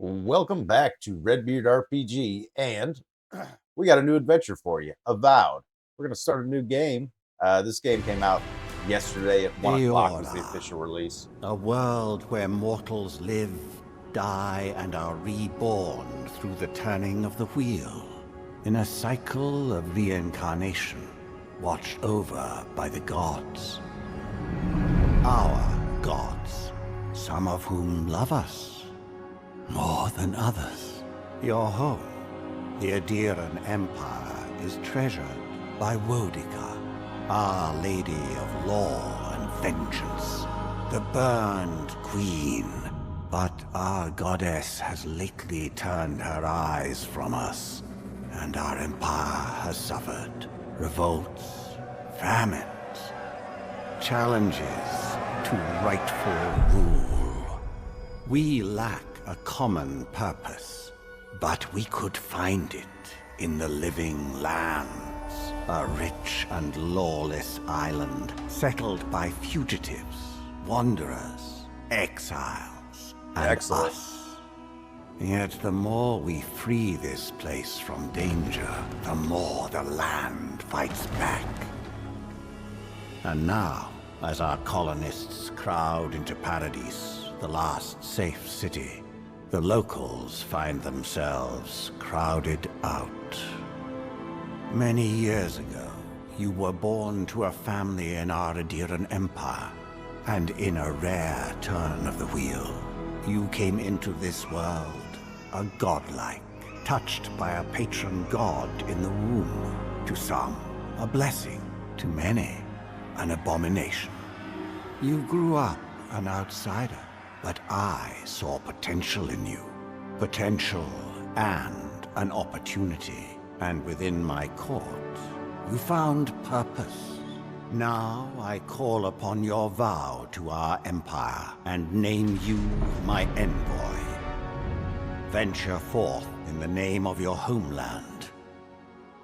Welcome back to Redbeard RPG, and we got a new adventure for you, Avowed. We're going to start a new game. This game came out yesterday at 1 o'clock was the Eora, official release. a world where mortals live, die, and are reborn through the turning of the wheel, in a cycle of reincarnation, watched over by the gods. Our gods, some of whom love us more than others. Your home, the Adiran Empire, is treasured by Wodica, Our Lady of Law and Vengeance, the Burned Queen. But our goddess has lately turned her eyes from us, and our empire has suffered revolts, famines, challenges to rightful rule. We lack a common purpose, but we could find it in the living lands, a rich and lawless island settled by fugitives, wanderers, exiles, and Excellent. us. Yet the more we free this place from danger, the more the land fights back. And now, as our colonists crowd into Paradise, the last safe city, the locals find themselves crowded out. Many years ago, you were born to a family in our Adiran Empire, and in a rare turn of the wheel, you came into this world, a godlike, touched by a patron god in the womb. To some, a blessing; to many, an abomination. You grew up an outsider, but I saw potential in you. Potential and an opportunity. And within my court, you found purpose. Now I call upon your vow to our empire and name you my envoy. Venture forth in the name of your homeland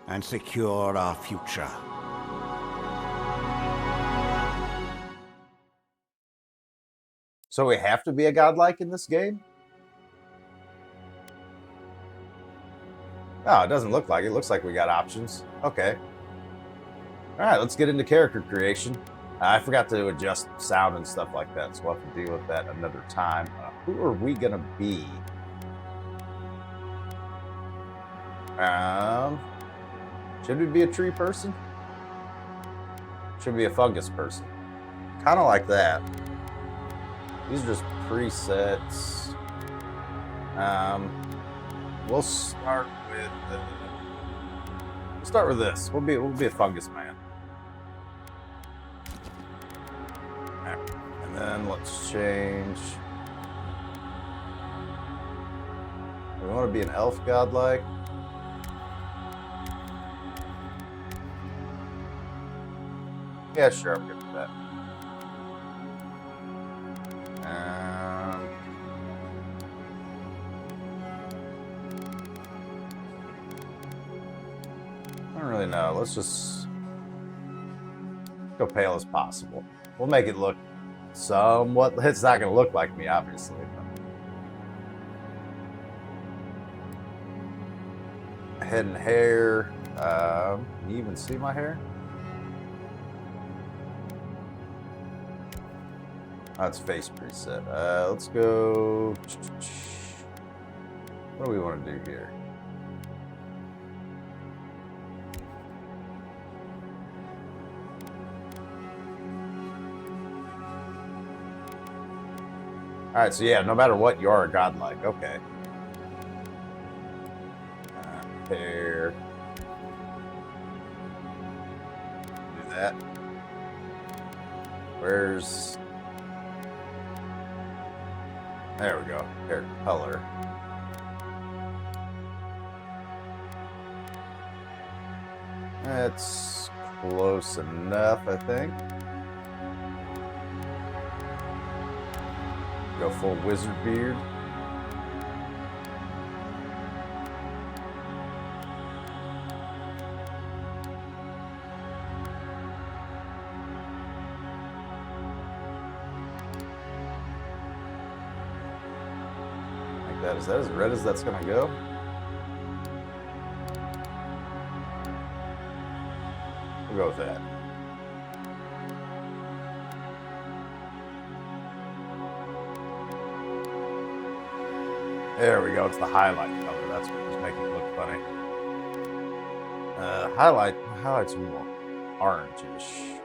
and secure our future. So we have to be a godlike in this game? Oh, it doesn't look like it. It looks like we got options. Okay. All right, let's get into character creation. I forgot to adjust sound and stuff like that, so we'll have to deal with that another time. Who are we going to be? Should we be a tree person? Should we be a fungus person? Kind of like that. These are just presets. We'll start with this. We'll be a fungus man. And then let's change. We want to be an elf godlike. Yeah, sure, I'm good with that. I don't really know. Let's just go pale as possible. We'll make it look somewhat. It's not going to look like me, obviously. But head and hair. Can you even see my hair? That's face preset. Let's go. What do we want to do here? All right, so yeah, no matter what, you are a godlike. Okay. Hair. Do that. Where's... There we go. Hair color. That's close enough, I think. Go full wizard beard. that. Is that as red as that's gonna go? We'll go with that. There we go. It's the highlight color. That's what's making it look funny. Highlights more orangish.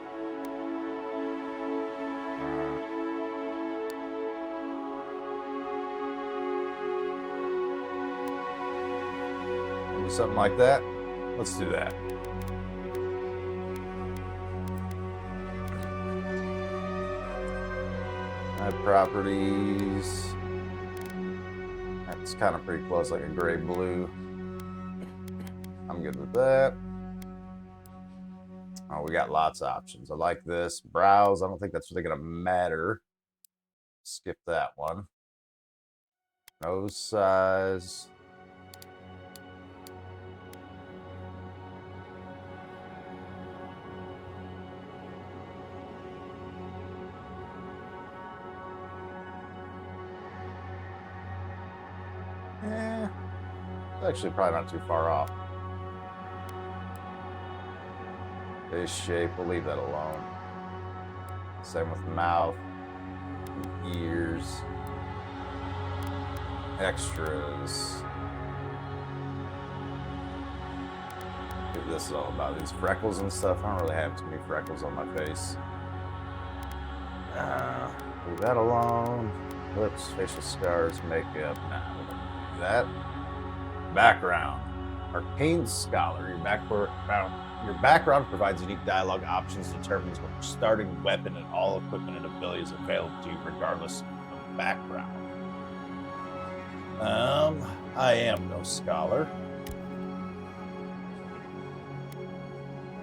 Maybe something like that. Let's do that. Properties. That's kind of pretty close, like a gray blue. I'm good with that. Oh, we got lots of options. I like this. Browse. I don't think that's really going to matter. Skip that one. Nose size. It's actually probably not too far off. Face shape, we'll leave that alone. Same with mouth, ears, extras. What this is all about. These freckles and stuff. I don't really have too many freckles on my face. Leave that alone. Lips, facial scars, makeup. Nah, we don't do that. Background. Arcane Scholar. Your background provides unique dialogue options, determines what your starting weapon and all equipment and abilities available to you regardless of background. I am no scholar.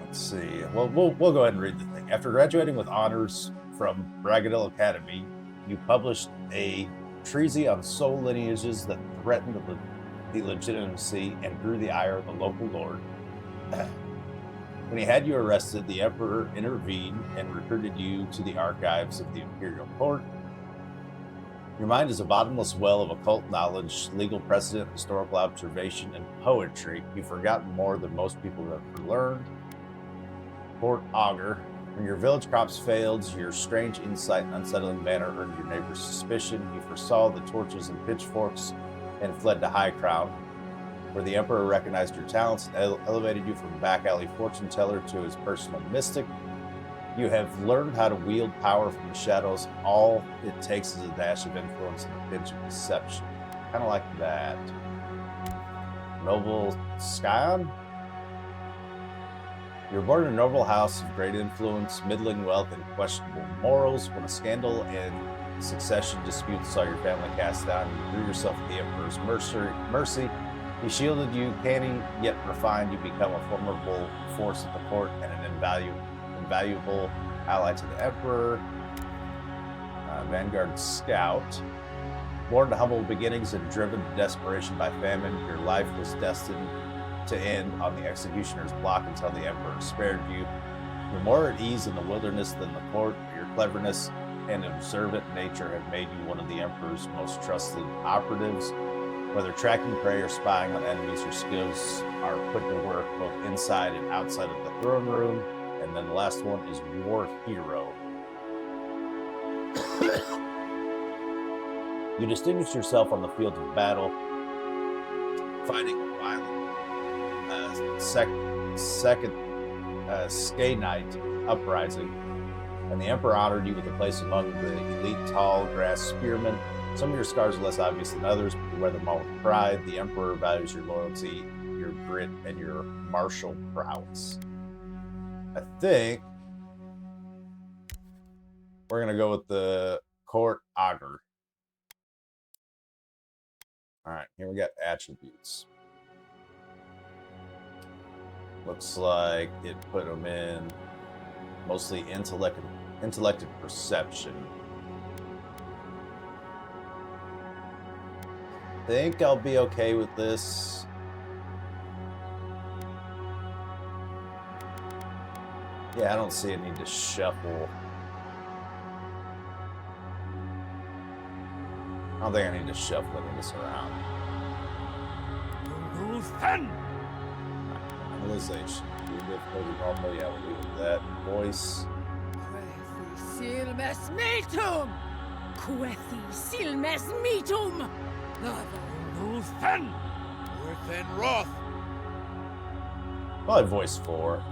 Let's see. Well, we'll go ahead and read the thing. After graduating with honors from Bragadil Academy, you published a treatise on soul lineages that threatened the legitimacy and drew the ire of the local lord. When he had you arrested, the Emperor intervened and recruited you to the archives of the Imperial Court. Your mind is a bottomless well of occult knowledge, legal precedent, historical observation, and poetry. You've forgotten more than most people have ever learned. Fort Augur. When your village crops failed, your strange insight and unsettling manner earned your neighbor's suspicion. You foresaw the torches and pitchforks and fled to High Crown, where the Emperor recognized your talents and elevated you from back alley fortune teller to his personal mystic. You have learned how to wield power from the shadows. All it takes is a dash of influence and a pinch of deception. Kind of like that. Noble Scion. You were born in a noble house of great influence, middling wealth, and questionable morals. When a scandal and succession disputes saw your family cast down, you threw yourself at the Emperor's mercy. He shielded you, canny yet refined. You become a formidable force at the court and an invaluable ally to the Emperor. Vanguard Scout. Born to humble beginnings and driven to desperation by famine, your life was destined to end on the executioner's block until the Emperor spared you. You're more at ease in the wilderness than the court. Your cleverness and observant nature have made you one of the Emperor's most trusted operatives. Whether tracking prey or spying on enemies, your skills are put to work both inside and outside of the throne room. And then the last one is War Hero. You distinguish yourself on the field of battle, fighting a violent Skaenite uprising, and the Emperor honored you with a place among the elite tall grass spearmen. Some of your scars are less obvious than others, but you wear them all with pride. The Emperor values your loyalty, your grit, and your martial prowess. I think we're going to go with the Court Augur. All right, here we got attributes. Looks like it put them in mostly intellect and perception. I think I'll be okay with this. Yeah, I don't see a need to shuffle. don't think I need to shuffle any of this around. Analyzation. Do difficulty normal. Yeah, we'll leave it at that. Voice. Silmes metum! Quethi silmes metum! Luthen! Within Roth. Probably voice 4.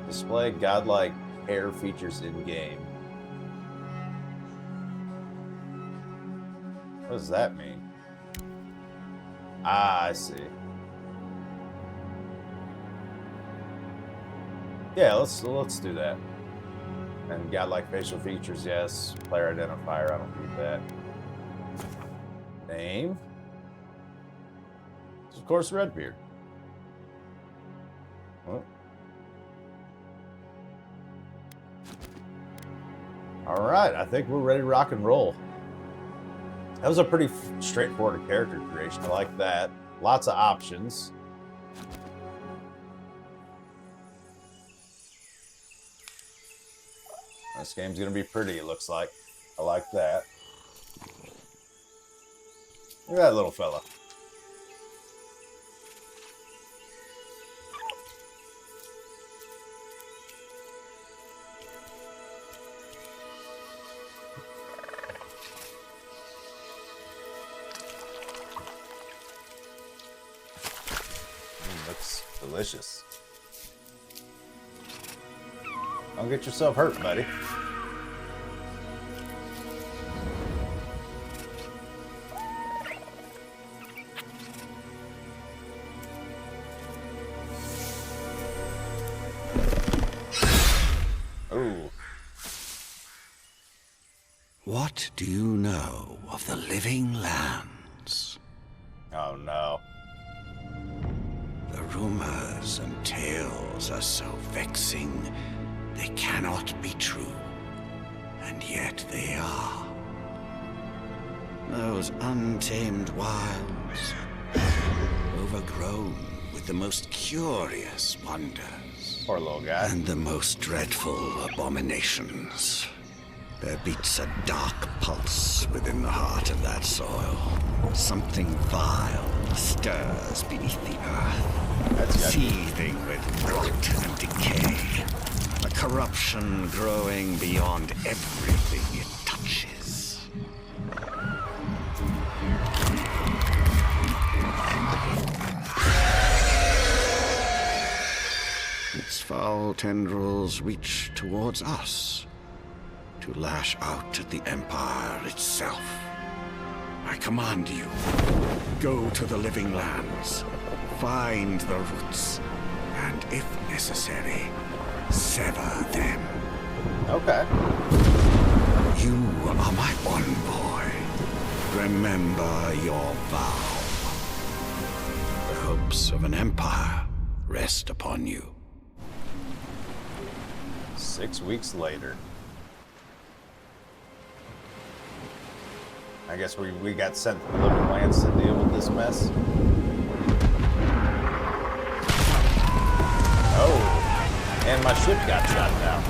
Display godlike hair features in game. What does that mean? Ah, I see. Yeah, let's do that. And godlike facial features, yes. Player identifier, I don't need that. Name. Of course, Redbeard. Oh. All right, I think we're ready to rock and roll. That was a pretty straightforward character creation. I like that. Lots of options. This game's gonna be pretty, it looks like. I like that. Look at that little fella. Looks delicious. Don't get yourself hurt, buddy. Ooh. What do you know of the living lands? Oh no. The rumors and tales are so vexing, they cannot be true. And yet they are. Those untamed wilds, overgrown with the most curious wonders. Poor little guy. And the most dreadful abominations. There beats a dark pulse within the heart of that soil. Something vile stirs beneath the earth, That's yucky. seething with rot and decay. A corruption growing beyond everything it touches. Its foul tendrils reach towards us, to lash out at the Empire itself. I command you, go to the living lands, find the roots, and if necessary, sever them. Okay. You are my envoy. Remember your vow. The hopes of an empire rest upon you. 6 weeks later. I guess we got sent to the living lands to deal with this mess. Oh, and my ship got shot down.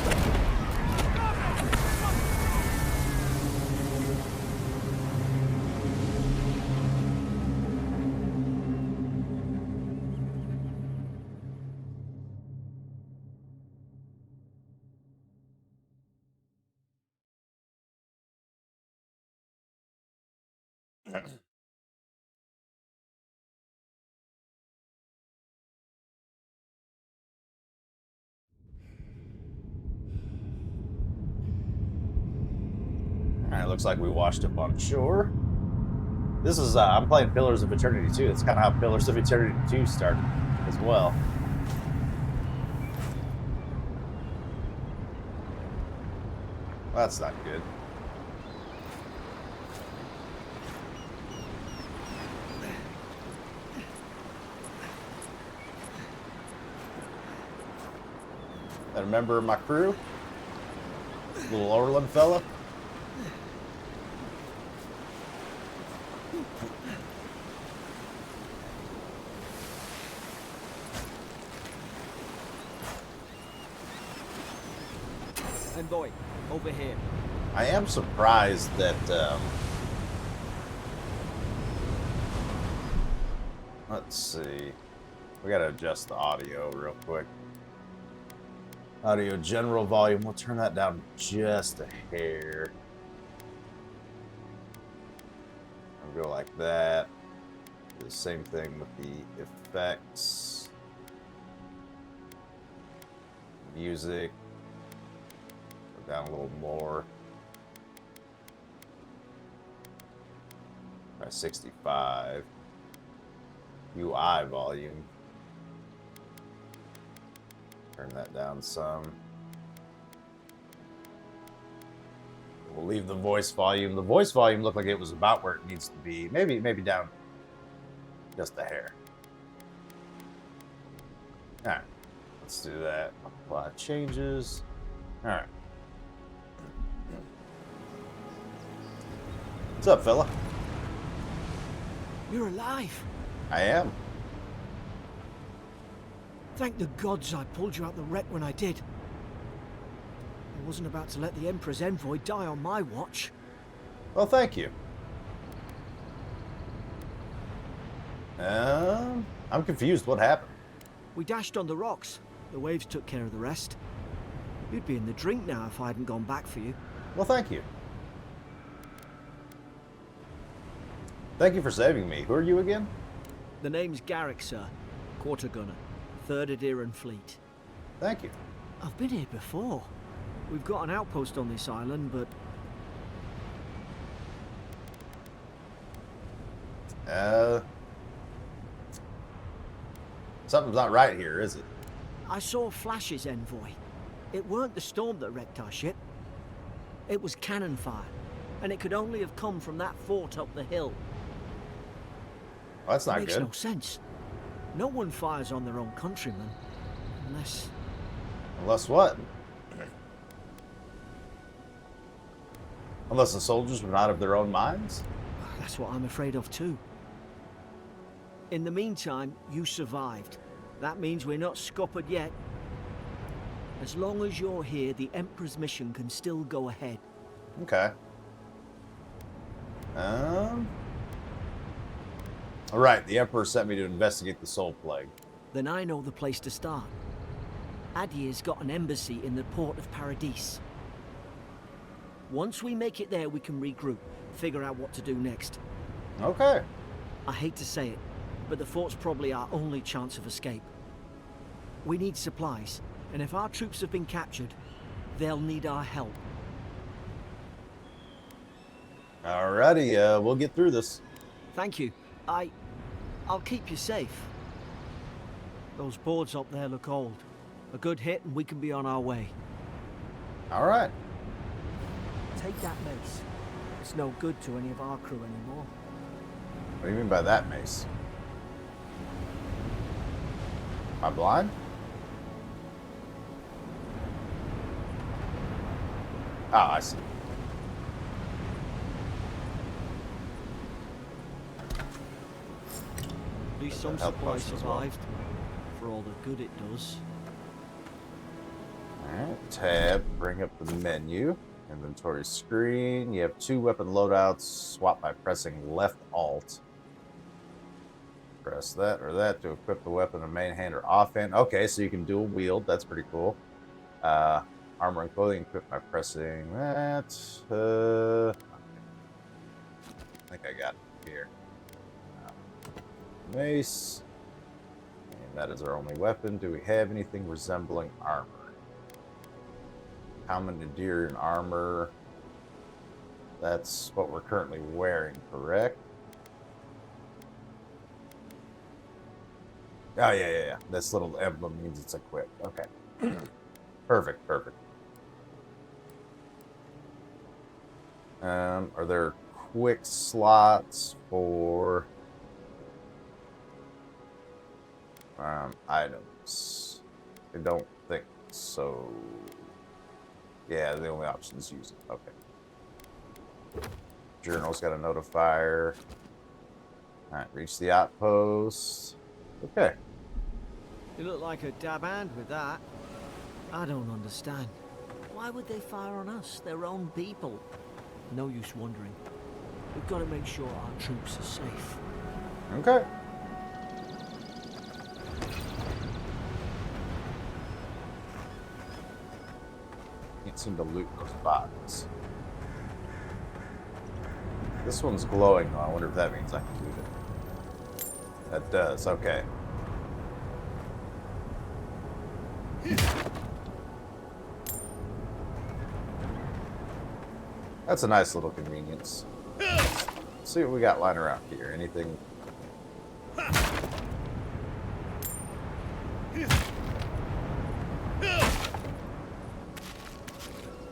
Alright, looks like we washed up on shore. This is, I'm playing Pillars of Eternity 2. That's kind of how Pillars of Eternity 2 started as well. That's not good. That a member of my crew? Little Orland fella? Envoy, over here. I am surprised that, let's see. We gotta adjust the audio real quick. Audio general volume. We'll turn that down just a hair. I'll go like that. Do the same thing with the effects. Music. Go down a little more. By 65. UI volume. Turn that down some. We'll leave the voice volume. The voice volume looked like it was about where it needs to be. Maybe down just a hair. All right, let's do that. Apply changes. All right. What's up, fella? You're alive. I am. Thank the gods I pulled you out the wreck when I did. I wasn't about to let the Emperor's envoy die on my watch. Well, thank you. I'm confused. What happened? We dashed on the rocks. The waves took care of the rest. You'd be in the drink now if I hadn't gone back for you. Well, thank you. Thank you for saving me. Who are you again? The name's Garrick, sir. Quarter gunner. 3rd Adiran Fleet. Thank you. I've been here before. We've got an outpost on this island, but... Something's not right here, is it? I saw flashes, Envoy. It weren't the storm that wrecked our ship. It was cannon fire, and it could only have come from that fort up the hill. Well, that's not Makes good. no sense. No one fires on their own countrymen, unless... Unless what? Unless the soldiers were not of their own minds? That's what I'm afraid of too. In the meantime, you survived. That means we're not scuppered yet. As long as you're here, the Emperor's mission can still go ahead. Okay. Alright, the Emperor sent me to investigate the Soul Plague. Then I know the place to start. Adir's got an embassy in the port of Paradis. Once we make it there, we can regroup, figure out what to do next. Okay. I hate to say it, but the fort's probably our only chance of escape. We need supplies, and if our troops have been captured, they'll need our help. Alrighty, we'll get through this. Thank you. I'll keep you safe. Those boards up there look old. A good hit and we can be on our way. Alright. Take that mace. It's no good to any of our crew anymore. What do you mean by that, Mace? Am I blind? Ah, I see. At least some Health supplies potion as well. survived. For all the good it does. Alright, tab, bring up the menu. Inventory screen. You have 2 weapon loadouts. Swap by pressing left alt. Press that or that to equip the weapon in main hand or offhand. Okay, so you can dual wield. That's pretty cool. Armor and clothing equipped by pressing that. I think I got it here. Mace. And that is our only weapon. Do we have anything resembling armor? Common Adirian armor. That's what we're currently wearing, correct? Oh, yeah. This little emblem means it's equipped. Okay. Perfect. Are there quick slots for items? I don't think so. Yeah, the only option is use it. Okay. Journal's got a notifier. Alright, reach the outpost. Okay. You look like a dab hand with that. I don't understand. Why would they fire on us? Their own people. No use wondering. We've got to make sure our troops are safe. Okay. Can't seem to loot those bots. This one's glowing though. I wonder if that means I can loot it. That does. Okay. That's a nice little convenience. Let's see what we got lying around here. Anything?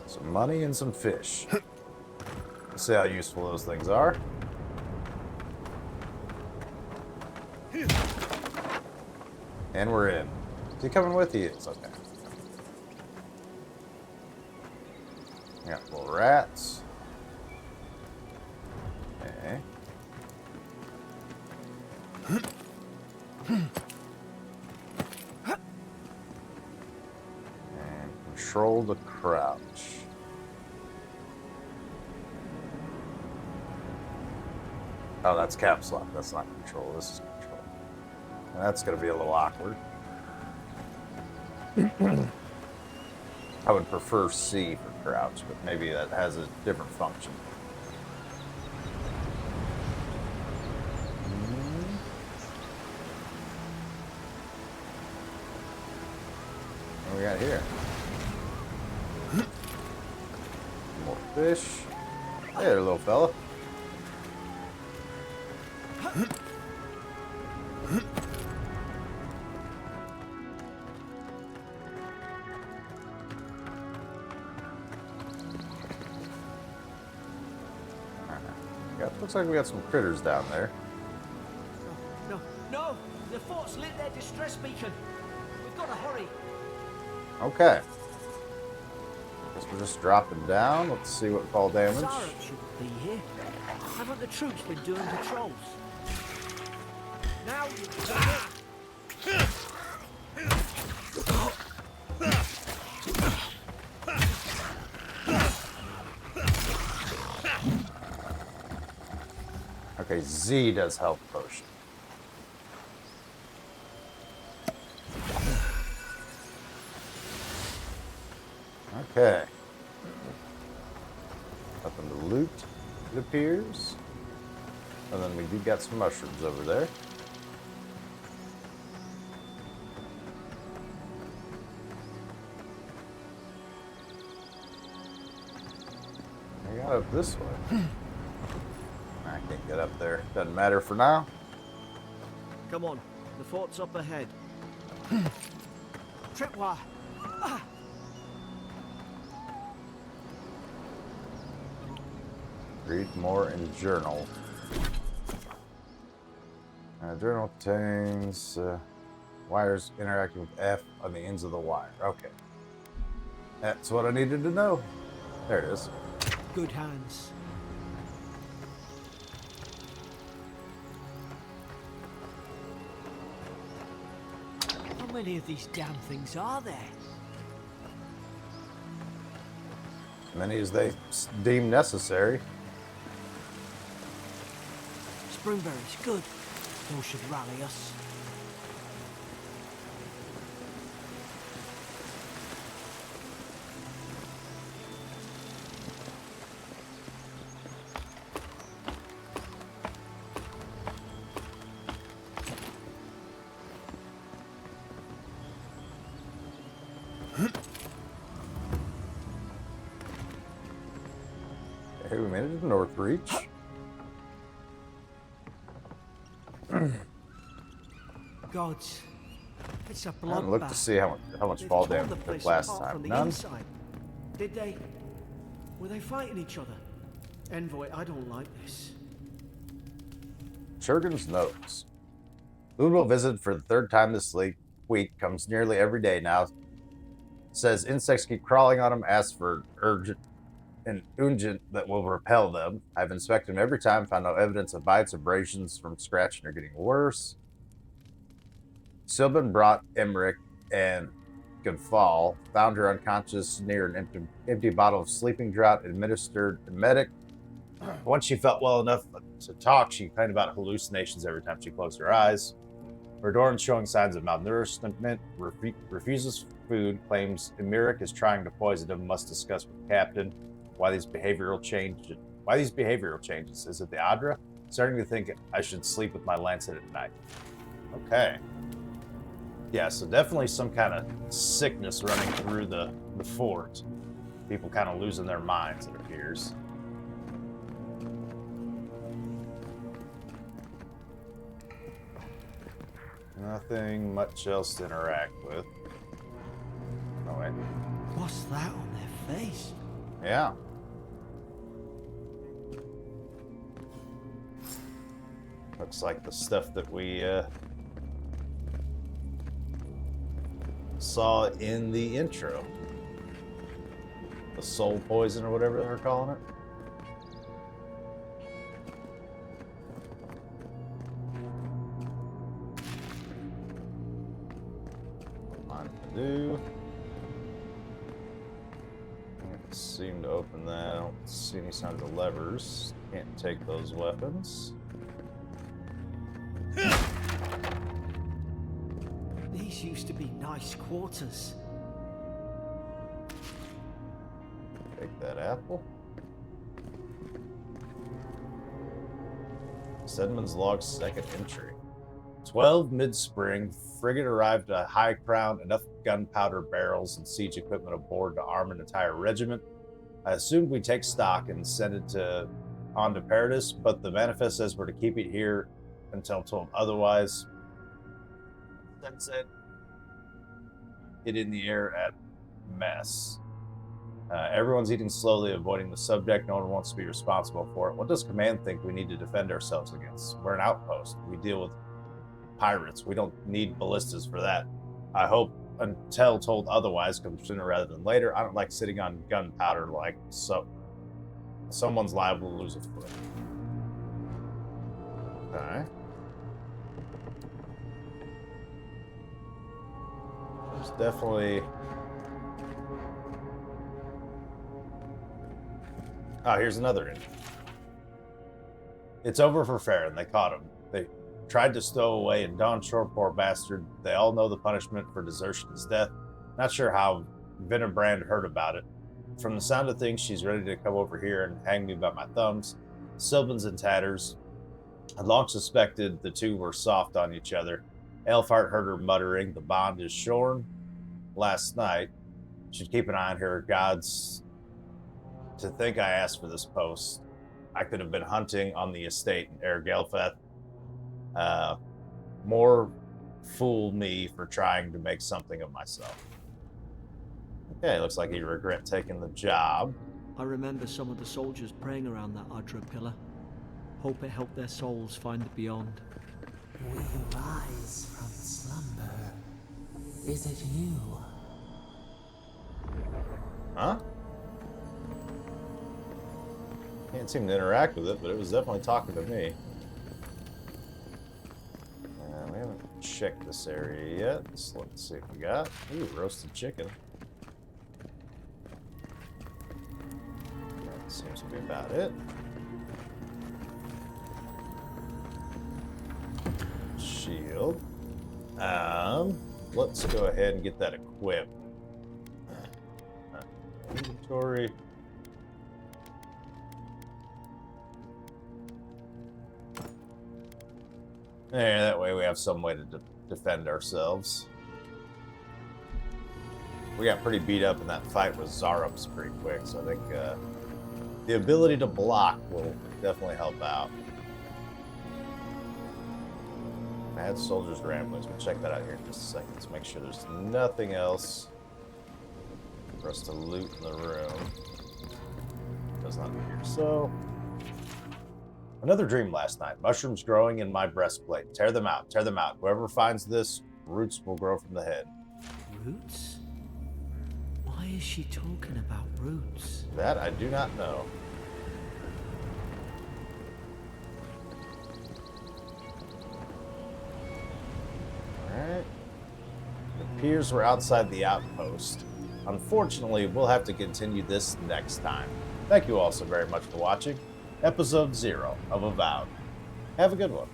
Some money and some fish. Let's see how useful those things are. And we're in. Is he coming with you? It's okay. Got little rats. Okay. And control the crouch. Oh, that's caps lock. That's not control. This is control. That's going to be a little awkward. I would prefer C for crouch, but maybe that has a different function. What do we got here? More fish. Hey there, little fella. Looks like we got some critters down there. No, no! The fort's lit their distress beacon. We've got to hurry. Okay. Guess we're just dropping down. Let's see what fall damage. Sarah shouldn't be here. Haven't the troops been doing patrols? Now you can it. Okay, Z does health potion. Okay. Nothing to loot, it appears. And then we do got some mushrooms over there. We got up this way. I can't get up there. Doesn't matter for now. Come on, the fort's up ahead. Tripwire. Read more in journal. Journal contains wires interacting with F on the ends of the wire. Okay. That's what I needed to know. There it is. Good hands. How many of these damn things are there? Many as they deem necessary. Springberries, good. Those should rally us. Okay, we made it to North Reach. Gods, it's a I bloodbath. haven't looked to see how much They've fall torn damage the we place took last apart time. from the None? inside. Did they? Were they fighting each other? Envoy, I don't like this. Churgan's notes. Boone will visit for the third time this week. Comes nearly every day now. Says insects keep crawling on him. Asks for urgent and ungent that will repel them. I've inspected him every time. Found no evidence of bites, abrasions from scratching or getting worse. Sylvan brought Emmerich and could fall. Found her unconscious near an empty bottle of sleeping draught, administered a medic. Once she felt well enough to talk, she complained about hallucinations every time she closed her eyes. Verdorn showing signs of malnourishment, refuses food, claims Emiric is trying to poison him, must discuss with Captain why these behavioral changes. Is it the Adra? Starting to think I should sleep with my lancet at night. Okay. Yeah, so definitely some kind of sickness running through the fort. People kind of losing their minds, it appears. Nothing much else to interact with. Oh, wait. What's that on their face? Yeah. Looks like the stuff that we saw in the intro. The soul poison or whatever they're calling it. Do. Can't seem to open that. I don't see any signs of levers. Can't take those weapons. These used to be nice quarters. Take that apple. Sedman's log second entry. 12 mid-spring, frigate arrived at High Crown, enough gunpowder barrels and siege equipment aboard to arm an entire regiment. I assumed we'd take stock and send it on to Paradis, but the manifest says we're to keep it here until told otherwise. That said, get in the air at mess. Everyone's eating slowly, avoiding the subject. No one wants to be responsible for it. What does command think we need to defend ourselves against? We're an outpost. We deal with pirates. We don't need ballistas for that. I hope until told otherwise comes sooner rather than later. I don't like sitting on gunpowder like so. Someone's liable to lose a foot. Okay. There's definitely... Oh, here's another in. It's over for Farron. They caught him. They tried to stow away in Dawnshore, poor bastard. They all know the punishment for desertion is death. Not sure how Venebrand heard about it. From the sound of things, she's ready to come over here and hang me by my thumbs. Sylvan's in tatters. I'd long suspected the two were soft on each other. Elfhart heard her muttering, the bond is shorn. Last night, should keep an eye on her. Gods, to think I asked for this post. I could have been hunting on the estate in Ergelfeth. More fool me for trying to make something of myself. Okay, looks like you regret taking the job. I remember some of the soldiers praying around that Adra pillar. Hope it helped their souls find the beyond. We rise from slumber. Is it you? Huh? Can't seem to interact with it, but it was definitely talking to me. We haven't checked this area yet, so let's see what we got. Ooh, roasted chicken. That seems to be about it. Shield. Let's go ahead and get that equipped. Inventory. Yeah, that way we have some way to defend ourselves. We got pretty beat up in that fight with Zarups pretty quick, so I think the ability to block will definitely help out. Mad Soldiers Ramblings. We'll check that out here in just a second. Let's make sure there's nothing else for us to loot in the room. Does not appear so. Another dream last night. Mushrooms growing in my breastplate. Tear them out. Tear them out. Whoever finds this, roots will grow from the head. Roots? Why is she talking about roots? That I do not know. Alright. appears we're outside the outpost. Unfortunately, we'll have to continue this next time. Thank you all so very much for watching Episode 0 of Avowed. Have a good one.